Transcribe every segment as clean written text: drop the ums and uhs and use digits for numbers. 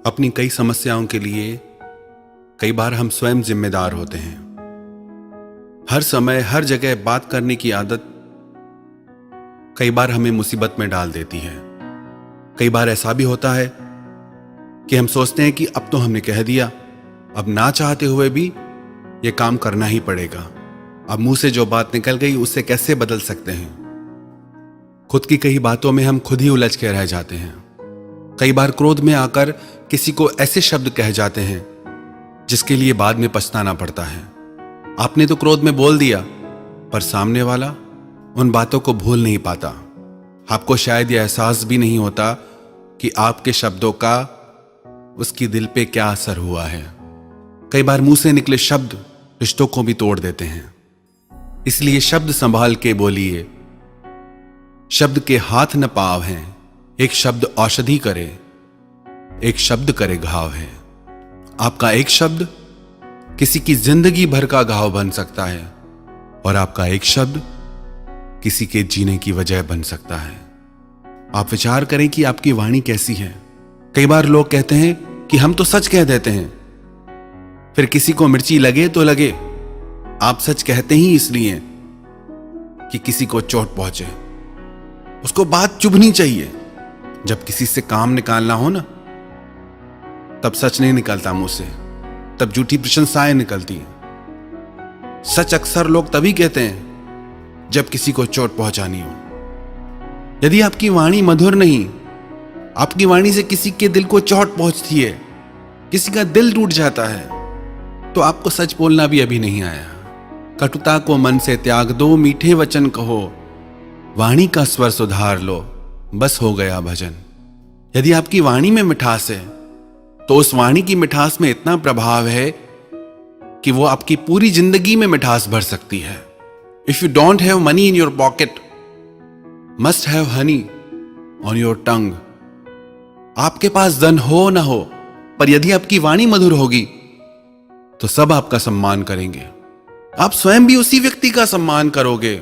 अपनी कई समस्याओं के लिए कई बार हम स्वयं जिम्मेदार होते हैं। हर समय हर जगह बात करने की आदत कई बार हमें मुसीबत में डाल देती है। कई बार ऐसा भी होता है कि हम सोचते हैं कि अब तो हमने कह दिया, अब ना चाहते हुए भी ये काम करना ही पड़ेगा। अब मुंह से जो बात निकल गई उससे कैसे बदल सकते हैं। खुद की कई बातों में हम खुद ही उलझ के रह जाते हैं। कई बार क्रोध में आकर किसी को ऐसे शब्द कह जाते हैं जिसके लिए बाद में पछताना पड़ता है। आपने तो क्रोध में बोल दिया, पर सामने वाला उन बातों को भूल नहीं पाता। आपको शायद यह एहसास भी नहीं होता कि आपके शब्दों का उसकी दिल पे क्या असर हुआ है। कई बार मुंह से निकले शब्द रिश्तों को भी तोड़ देते हैं। इसलिए शब्द संभाल के बोलिए। शब्द के हाथ न पाव हैं, एक शब्द औषधि करे, एक शब्द करे घाव है। आपका एक शब्द किसी की जिंदगी भर का घाव बन सकता है और आपका एक शब्द किसी के जीने की वजह बन सकता है। आप विचार करें कि आपकी वाणी कैसी है। कई बार लोग कहते हैं कि हम तो सच कह देते हैं, फिर किसी को मिर्ची लगे तो लगे। आप सच कहते ही इसलिए कि किसी को चोट पहुंचे। उसको बात चुभनी चाहिए। जब किसी से काम निकालना हो ना, तब सच नहीं निकलता मुंह से, तब झूठी प्रशंसाएं निकलती हैं। सच अक्सर लोग तभी कहते हैं जब किसी को चोट पहुंचानी हो। यदि आपकी वाणी मधुर नहीं, आपकी वाणी से किसी के दिल को चोट पहुंचती है, किसी का दिल टूट जाता है, तो आपको सच बोलना भी अभी नहीं आया। कटुता को मन से त्याग दो, मीठे वचन कहो, वाणी का स्वर सुधार लो, बस हो गया भजन। यदि आपकी वाणी में मिठास है तो उस वाणी की मिठास में इतना प्रभाव है कि वो आपकी पूरी जिंदगी में मिठास भर सकती है। If you don't have money in your pocket, must have Honey on your tongue. आपके दन धन हो ना हो, पर यदि आपकी वाणी मधुर होगी तो सब आपका सम्मान करेंगे। आप स्वयं भी उसी व्यक्ति का सम्मान करोगे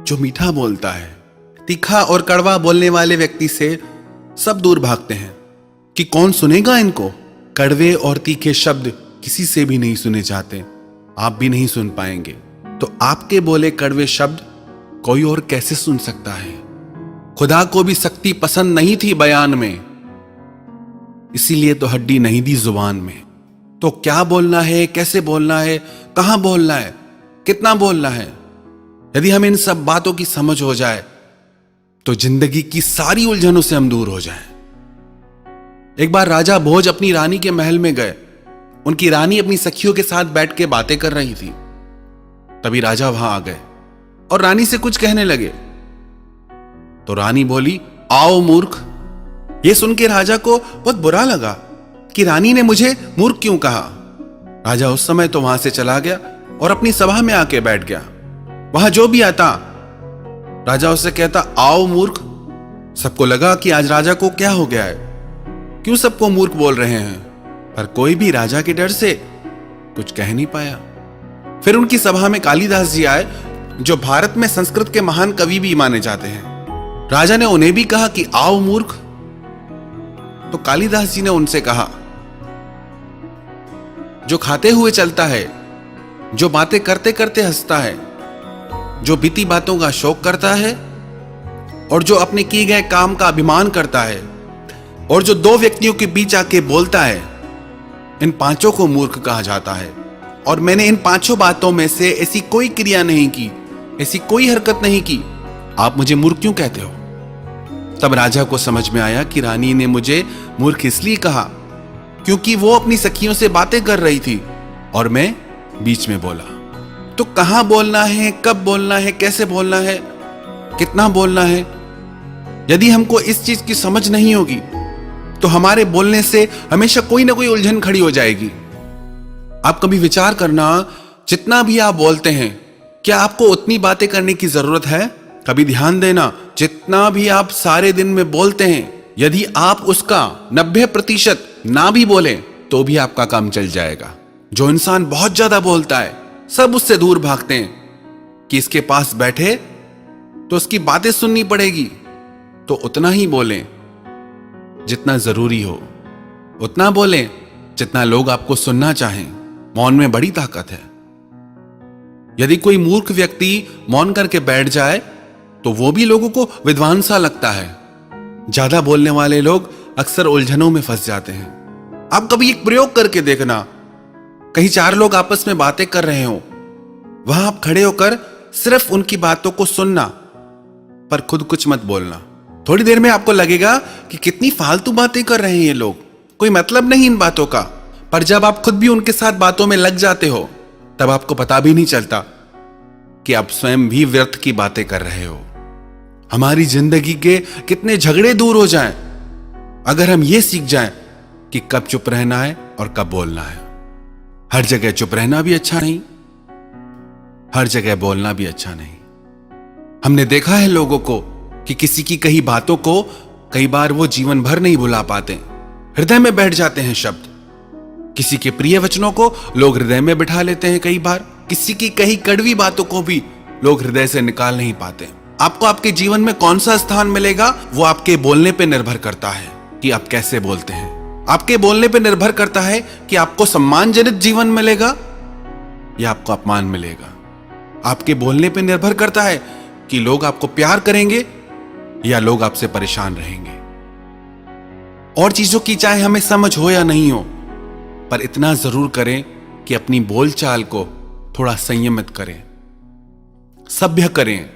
जो मीठा बोलता है। तीखा और कड़वा बोलने वाले व्यक्ति से सब दूर भागते हैं कि कौन सुनेगा इनको। कड़वे और तीखे शब्द किसी से भी नहीं सुने जाते, आप भी नहीं सुन पाएंगे। तो आपके बोले कड़वे शब्द कोई और कैसे सुन सकता है। खुदा को भी सख्ती पसंद नहीं थी बयान में, इसीलिए तो हड्डी नहीं दी जुबान में। तो क्या बोलना है, कैसे बोलना है, कहां बोलना है, कितना बोलना है, यदि हमें इन सब बातों की समझ हो जाए तो जिंदगी की सारी उलझनों से हम दूर हो जाएं। एक बार राजा भोज अपनी रानी के महल में गए। उनकी रानी अपनी सखियों के साथ बैठ के बातें कर रही थी। तभी राजा वहां आ गए और रानी से कुछ कहने लगे। तो रानी बोली, आओ मूर्ख। यह सुन के राजा को बहुत बुरा लगा कि रानी ने मुझे मूर्ख क्यों कहा। राजा उस समय तो वहां से चला गया और अपनी सभा में आके बैठ गया। वहां जो भी आता राजा उससे कहता, आओ मूर्ख। सबको लगा कि आज राजा को क्या हो गया है, क्यों सबको मूर्ख बोल रहे हैं, पर कोई भी राजा के डर से कुछ कह नहीं पाया। फिर उनकी सभा में कालिदास जी आए, जो भारत में संस्कृत के महान कवि भी माने जाते हैं। राजा ने उन्हें भी कहा कि आओ मूर्ख। तो कालिदास जी ने उनसे कहा, जो खाते हुए चलता है, जो बातें करते करते हंसता है, जो बीती बातों का शौक करता है और जो अपने किए गए काम का अभिमान करता है और जो दो व्यक्तियों के बीच आके बोलता है, इन पांचों को मूर्ख कहा जाता है। और मैंने इन पांचों बातों में से ऐसी कोई क्रिया नहीं की, ऐसी कोई हरकत नहीं की, आप मुझे मूर्ख क्यों कहते हो। तब राजा को समझ में आया कि रानी ने मुझे मूर्ख इसलिए कहा क्योंकि वो अपनी सखियों से बातें कर रही थी और मैं बीच में बोला। तो कहां बोलना है, कब बोलना है, कैसे बोलना है, कितना बोलना है, यदि हमको इस चीज की समझ नहीं होगी तो हमारे बोलने से हमेशा कोई ना कोई उलझन खड़ी हो जाएगी। आप कभी विचार करना, जितना भी आप बोलते हैं, क्या आपको उतनी बातें करने की जरूरत है। कभी ध्यान देना, जितना भी आप सारे दिन में बोलते हैं, यदि आप उसका 90% ना भी बोले तो भी आपका काम चल जाएगा। जो इंसान बहुत ज्यादा बोलता है, सब उससे दूर भागते हैं कि इसके पास बैठे तो उसकी बातें सुननी पड़ेगी, तो उतना ही बोलें जितना जरूरी हो। उतना बोलें जितना लोग आपको सुनना चाहें। मौन में बड़ी ताकत है। यदि कोई मूर्ख व्यक्ति मौन करके बैठ जाए तो वो भी लोगों को विद्वान सा लगता है। ज्यादा बोलने वाले लोग अक्सर उलझनों में फंस जाते हैं। आप कभी एक प्रयोग करके देखना, कहीं चार लोग आपस में बातें कर रहे हो, वहां आप खड़े होकर सिर्फ उनकी बातों को सुनना, पर खुद कुछ मत बोलना। थोड़ी देर में आपको लगेगा कि कितनी फालतू बातें कर रहे हैं ये लोग, कोई मतलब नहीं इन बातों का। पर जब आप खुद भी उनके साथ बातों में लग जाते हो तब आपको पता भी नहीं चलता कि आप स्वयं भी व्यर्थ की बातें कर रहे हो। हमारी जिंदगी के कितने झगड़े दूर हो जाएं अगर हम ये सीख जाएं कि कब चुप रहना है और कब बोलना है। हर जगह चुप रहना भी अच्छा नहीं, हर जगह बोलना भी अच्छा नहीं। हमने देखा है लोगों को कि किसी की कही बातों को कई बार वो जीवन भर नहीं भुला पाते, हृदय में बैठ जाते हैं शब्द। किसी के प्रिय वचनों को लोग हृदय में बिठा लेते हैं, कई बार किसी की कही कड़वी बातों को भी लोग हृदय से निकाल नहीं पाते। आपको आपके जीवन में कौन सा स्थान मिलेगा वो आपके बोलने पे निर्भर करता है कि आप कैसे बोलते हैं। आपके बोलने पे निर्भर करता है कि आपको सम्मानजनक जीवन मिलेगा या आपको अपमान मिलेगा। आपके बोलने पे निर्भर करता है कि लोग आपको प्यार करेंगे या लोग आपसे परेशान रहेंगे। और चीजों की चाहे हमें समझ हो या नहीं हो, पर इतना जरूर करें कि अपनी बोलचाल को थोड़ा संयमित करें, सभ्य करें।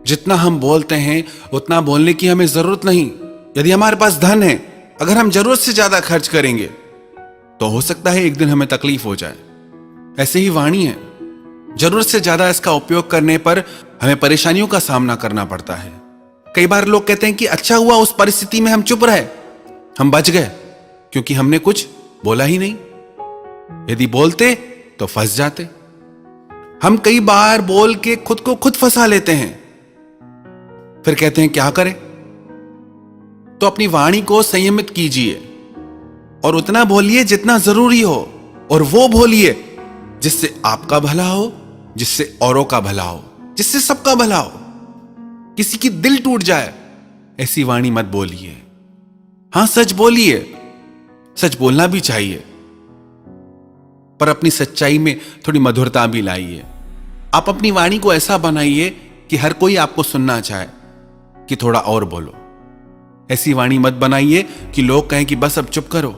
जितना हम बोलते हैं उतना बोलने की हमें जरूरत नहीं। यदि हमारे पास धन है, अगर हम जरूरत से ज्यादा खर्च करेंगे तो हो सकता है एक दिन हमें तकलीफ हो जाए। ऐसे ही वाणी है, जरूरत से ज्यादा इसका उपयोग करने पर हमें परेशानियों का सामना करना पड़ता है। कई बार लोग कहते हैं कि अच्छा हुआ उस परिस्थिति में हम चुप रहे, हम बच गए, क्योंकि हमने कुछ बोला ही नहीं। यदि बोलते तो फंस जाते। हम कई बार बोल के खुद को खुद फंसा लेते हैं, फिर कहते हैं क्या करें। तो अपनी वाणी को संयमित कीजिए और उतना बोलिए जितना जरूरी हो, और वो बोलिए जिससे आपका भला हो, जिससे औरों का भला हो, जिससे सबका भला हो। किसी की दिल टूट जाए ऐसी वाणी मत बोलिए। हां, सच बोलिए, सच बोलना भी चाहिए, पर अपनी सच्चाई में थोड़ी मधुरता भी लाइए। आप अपनी वाणी को ऐसा बनाइए कि हर कोई आपको सुनना चाहे कि थोड़ा और बोलो। ऐसी वाणी मत बनाइए कि लोग कहें कि बस अब चुप करो।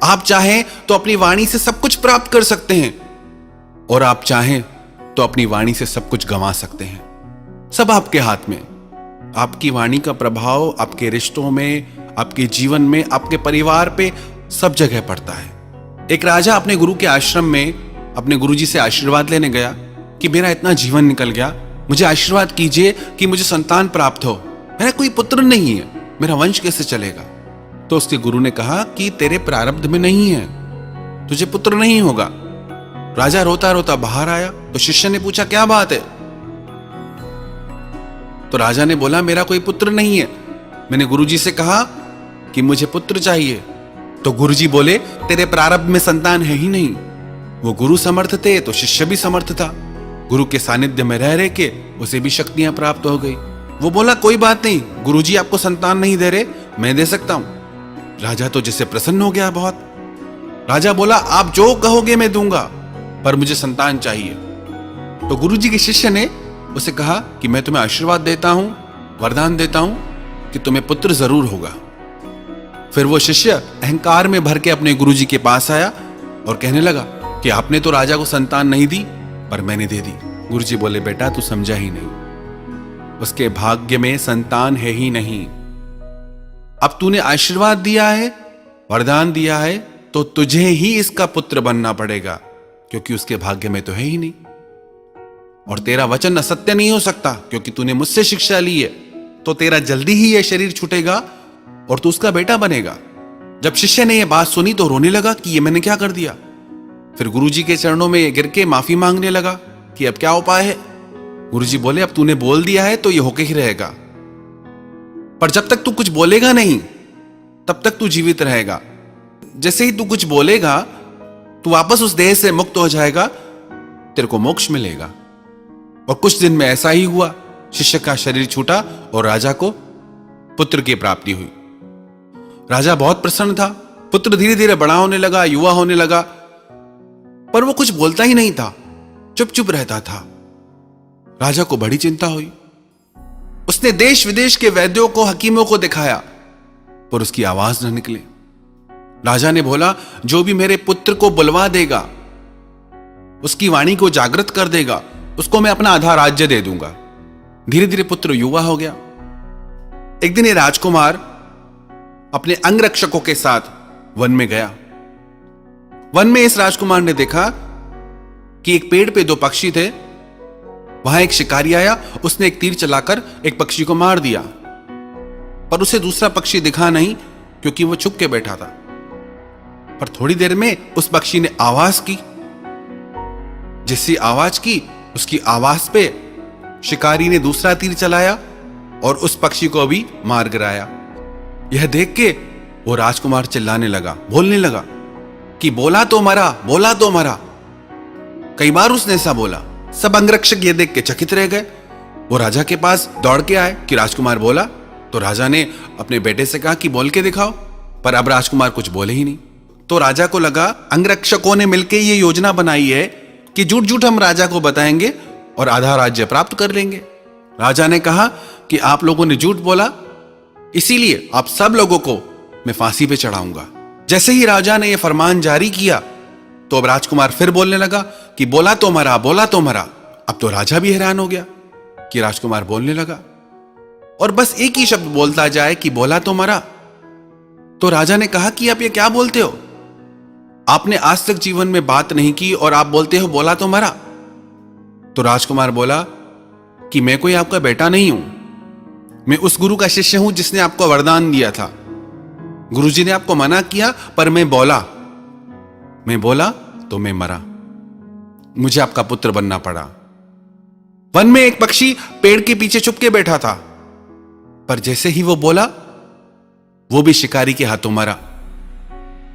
आप चाहें तो अपनी वाणी से सब कुछ प्राप्त कर सकते हैं, और आप चाहें तो अपनी वाणी से सब कुछ गंवा सकते हैं। सब आपके हाथ में। आपकी वाणी का प्रभाव आपके रिश्तों में, आपके जीवन में, आपके परिवार पे सब जगह पड़ता है। एक राजा अपने गुरु के आश्रम में अपने गुरुजी से आशीर्वाद लेने गया कि मेरा इतना जीवन निकल गया, मुझे आशीर्वाद कीजिए कि मुझे संतान प्राप्त हो। मेरा कोई पुत्र नहीं है, मेरा वंश कैसे चलेगा। तो उसके गुरु ने कहा कि तेरे प्रारब्ध में नहीं है, तुझे पुत्र नहीं होगा। राजा रोता रोता बाहर आया तो शिष्य ने पूछा क्या बात है। तो राजा ने बोला मेरा कोई पुत्र नहीं है, मैंने गुरुजी से कहा कि मुझे पुत्र चाहिए। तो गुरुजी बोले तेरे प्रारब्ध में संतान है ही नहीं। वो गुरु समर्थ थे तो शिष्य भी समर्थ था। गुरु के सानिध्य में रह के उसे भी शक्तियां प्राप्त हो गई। वो बोला कोई बात नहीं, गुरुजी आपको संतान नहीं दे रहे, मैं दे सकता हूं। राजा तो जिससे प्रसन्न हो गया बहुत। राजा बोला आप जो कहोगे मैं दूंगा, पर मुझे संतान चाहिए। तो गुरुजी के शिष्य ने उसे कहा कि मैं तुम्हें आशीर्वाद देता हूं, वरदान देता हूं कि तुम्हें पुत्र जरूर होगा। फिर वो शिष्य अहंकार में भर के अपने गुरुजी के पास आया और कहने लगा कि आपने तो राजा को संतान नहीं दी, पर मैंने दे दी। गुरुजी बोले बेटा तू समझा ही नहीं, उसके भाग्य में संतान है ही नहीं। अब तूने आशीर्वाद दिया है, वरदान दिया है, तो तुझे ही इसका पुत्र बनना पड़ेगा, क्योंकि उसके भाग्य में तो है ही नहीं। और तेरा वचन असत्य नहीं हो सकता, क्योंकि तूने मुझसे शिक्षा ली है, तो तेरा जल्दी ही यह शरीर छूटेगा और तू उसका बेटा बनेगा। जब शिष्य ने यह बात सुनी तो रोने लगा कि ये मैंने क्या कर दिया। फिर गुरुजी के चरणों में गिर के माफी मांगने लगा कि अब क्या उपाय है। गुरुजी बोले अब तूने बोल दिया है तो ये होके ही रहेगा, पर जब तक तू कुछ बोलेगा नहीं तब तक तू जीवित रहेगा। जैसे ही तू कुछ बोलेगा तू वापस उस देह से मुक्त हो जाएगा, तेरे को मोक्ष मिलेगा। और कुछ दिन में ऐसा ही हुआ, शिष्य का शरीर छूटा और राजा को पुत्र की प्राप्ति हुई। राजा बहुत प्रसन्न था, पुत्र धीरे धीरे बड़ा होने लगा, युवा होने लगा, पर वो कुछ बोलता ही नहीं था, चुप चुप रहता था। राजा को बड़ी चिंता हुई। उसने देश विदेश के वैद्यों को, हकीमों को दिखाया, पर उसकी आवाज न निकले। राजा ने बोला, जो भी मेरे पुत्र को बुलवा देगा, उसकी वाणी को जागृत कर देगा, उसको मैं अपना आधा राज्य दे दूंगा। धीरे धीरे पुत्र युवा हो गया। एक दिन ये राजकुमार अपने अंगरक्षकों के साथ वन में गया। वन में इस राजकुमार ने देखा कि एक पेड़ पे दो पक्षी थे। वहां एक शिकारी आया, उसने एक तीर चलाकर एक पक्षी को मार दिया, पर उसे दूसरा पक्षी दिखा नहीं, क्योंकि वो छुप के बैठा था। पर थोड़ी देर में उस पक्षी ने आवाज की। जिससी आवाज की, उसकी आवाज पे शिकारी ने दूसरा तीर चलाया और उस पक्षी को भी मार गिराया। यह देख के वो राजकुमार चिल्लाने लगा, बोलने लगा कि बोला तो मरा, बोला तो मरा। कई बार उसने ऐसा बोला। सब अंगरक्षक ये देख के चकित रह गए। वो राजा के पास दौड़ के आए कि राजकुमार बोला। तो राजा ने अपने बेटे से कहा कि बोल के दिखाओ, पर अब राजकुमार कुछ बोले ही नहीं। तो राजा को लगा अंगरक्षकों ने मिलकर ये योजना बनाई है कि झूठ झूठ हम राजा को बताएंगे और आधा राज्य प्राप्त कर लेंगे। राजा ने कहा कि आप लोगों ने झूठ बोला, इसीलिए आप सब लोगों को मैं फांसी पे चढ़ाऊंगा। जैसे ही राजा ने यह फरमान जारी किया, तो अब राजकुमार फिर बोलने लगा कि बोला तो मरा, बोला तो मरा। अब तो राजा भी हैरान हो गया कि राजकुमार बोलने लगा और बस एक ही शब्द बोलता जाए कि बोला तो मरा। तो राजा ने कहा कि आप ये क्या बोलते हो? आपने आज तक जीवन में बात नहीं की और आप बोलते हो बोला तो मरा। तो राजकुमार बोला कि मैं कोई आपका बेटा नहीं हूं, मैं उस गुरु का शिष्य हूं जिसने आपको वरदान दिया था। गुरुजी ने आपको मना किया, पर मैं बोला तो मैं मरा। मुझे आपका पुत्र बनना पड़ा। वन में एक पक्षी पेड़ के पीछे चुप के बैठा था, पर जैसे ही वो बोला, वो भी शिकारी के हाथों मरा।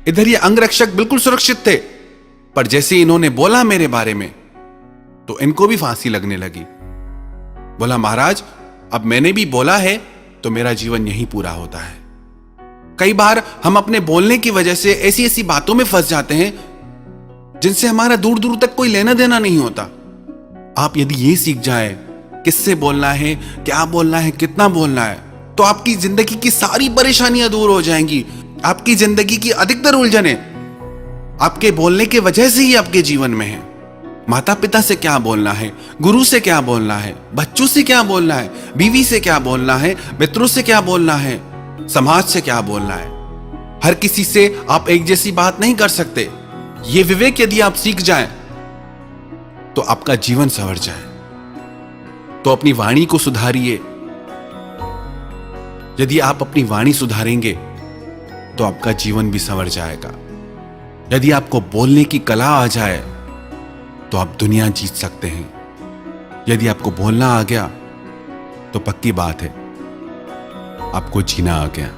इधर ये अंगरक्षक बिल्कुल सुरक्षित थे, पर जैसे इन्होंने बोला मेरे बारे में, तो इनको भी फांसी लगने लगी। बोला, महाराज, अब मैंने भी बोला है तो मेरा जीवन यहीं पूरा होता है। कई बार हम अपने बोलने की वजह से ऐसी ऐसी बातों में फंस जाते हैं जिनसे हमारा दूर दूर तक कोई लेना देना नहीं होता। आप यदि ये सीख जाए किससे बोलना है, क्या बोलना है, कितना बोलना है, तो आपकी जिंदगी की सारी परेशानियां दूर हो जाएंगी। आपकी जिंदगी की अधिकतर उलझनें आपके बोलने के वजह से ही आपके जीवन में है। माता पिता से क्या बोलना है, गुरु से क्या बोलना है, बच्चों से क्या बोलना है, बीवी से क्या बोलना है, मित्रों से क्या बोलना है, समाज से क्या बोलना है। हर किसी से आप एक जैसी बात नहीं कर सकते। ये विवेक यदि आप सीख जाएं, तो आपका जीवन संवर जाए। तो अपनी वाणी को सुधारिए। यदि आप अपनी वाणी सुधारेंगे, तो आपका जीवन भी संवर जाएगा। यदि आपको बोलने की कला आ जाए, तो आप दुनिया जीत सकते हैं। यदि आपको बोलना आ गया, तो पक्की बात है, आपको जीना आ गया।